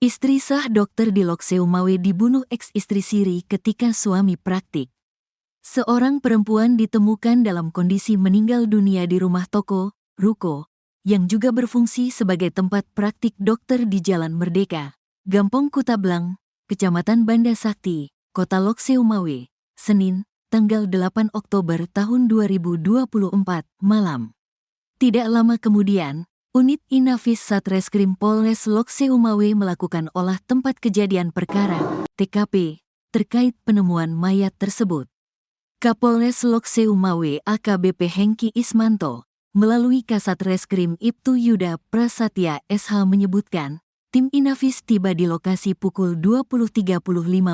Istri sah dokter di Lokseumawe dibunuh ex-istri siri ketika suami praktik. Seorang perempuan ditemukan dalam kondisi meninggal dunia di rumah toko, ruko, yang juga berfungsi sebagai tempat praktik dokter di Jalan Merdeka, Gampong Kutablang, Kecamatan Banda Sakti, Kota Lokseumawe, Senin, tanggal 8 Oktober tahun 2024, malam. Tidak lama kemudian, Unit Inafis Satreskrim Polres Lokseumawe melakukan olah tempat kejadian perkara, TKP, terkait penemuan mayat tersebut. Kapolres Lokseumawe AKBP Hengki Ismanto, melalui Kasat Reskrim Ibtu Yuda Prasatya SH menyebutkan, tim Inafis tiba di lokasi pukul 20.35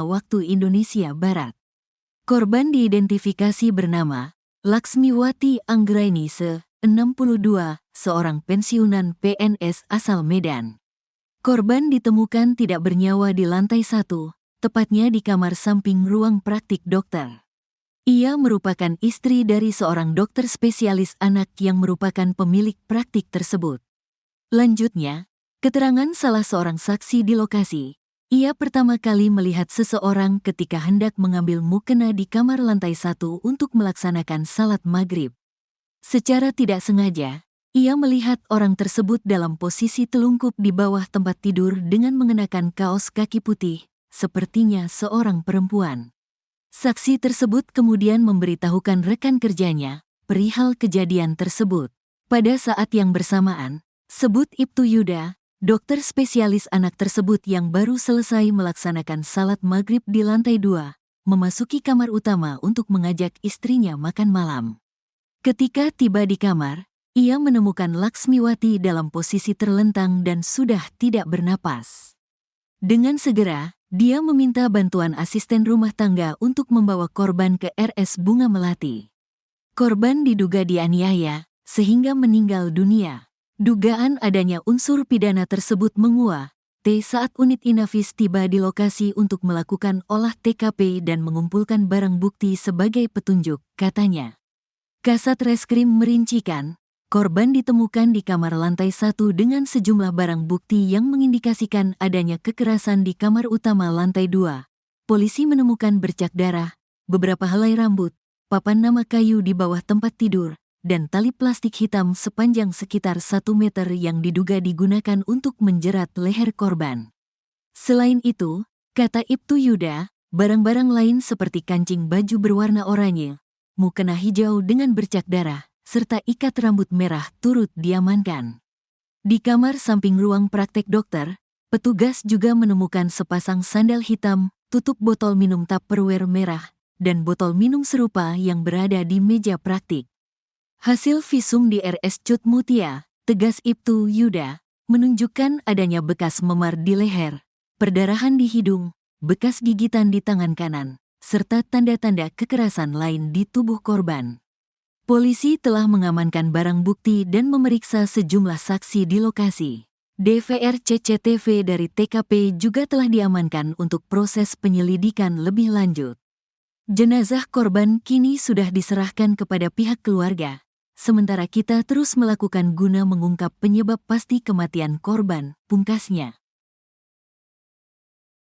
waktu Indonesia Barat. Korban diidentifikasi bernama Laksmiwati Anggraini 62, seorang pensiunan PNS asal Medan. Korban ditemukan tidak bernyawa di lantai 1, tepatnya di kamar samping ruang praktik dokter. Ia merupakan istri dari seorang dokter spesialis anak yang merupakan pemilik praktik tersebut. Lanjutnya, keterangan salah seorang saksi di lokasi, ia pertama kali melihat seseorang ketika hendak mengambil mukena di kamar lantai 1 untuk melaksanakan salat maghrib. Secara tidak sengaja, ia melihat orang tersebut dalam posisi telungkup di bawah tempat tidur dengan mengenakan kaos kaki putih, sepertinya seorang perempuan. Saksi tersebut kemudian memberitahukan rekan kerjanya perihal kejadian tersebut. Pada saat yang bersamaan, sebut Ibtu Yuda, dokter spesialis anak tersebut yang baru selesai melaksanakan salat maghrib di lantai 2, memasuki kamar utama untuk mengajak istrinya makan malam. Ketika tiba di kamar, ia menemukan Laksmiwati dalam posisi terlentang dan sudah tidak bernapas. Dengan segera, dia meminta bantuan asisten rumah tangga untuk membawa korban ke RS Bunga Melati. Korban diduga dianiaya, sehingga meninggal dunia. Dugaan adanya unsur pidana tersebut menguat saat unit Inafis tiba di lokasi untuk melakukan olah TKP dan mengumpulkan barang bukti sebagai petunjuk, katanya. Kasat Reskrim merincikan, korban ditemukan di kamar lantai 1 dengan sejumlah barang bukti yang mengindikasikan adanya kekerasan di kamar utama lantai 2. Polisi menemukan bercak darah, beberapa helai rambut, papan nama kayu di bawah tempat tidur, dan tali plastik hitam sepanjang sekitar 1 meter yang diduga digunakan untuk menjerat leher korban. Selain itu, kata Ibtu Yuda, barang-barang lain seperti kancing baju berwarna oranye, mukena hijau dengan bercak darah, serta ikat rambut merah turut diamankan. Di kamar samping ruang praktek dokter, petugas juga menemukan sepasang sandal hitam, tutup botol minum Tupperware merah, dan botol minum serupa yang berada di meja praktik. Hasil visum di RS Cut Mutia, tegas Ibtu Yuda, menunjukkan adanya bekas memar di leher, perdarahan di hidung, bekas gigitan di tangan kanan, serta tanda-tanda kekerasan lain di tubuh korban. Polisi telah mengamankan barang bukti dan memeriksa sejumlah saksi di lokasi. DVR CCTV dari TKP juga telah diamankan untuk proses penyelidikan lebih lanjut. Jenazah korban kini sudah diserahkan kepada pihak keluarga, sementara kita terus melakukan guna mengungkap penyebab pasti kematian korban, pungkasnya.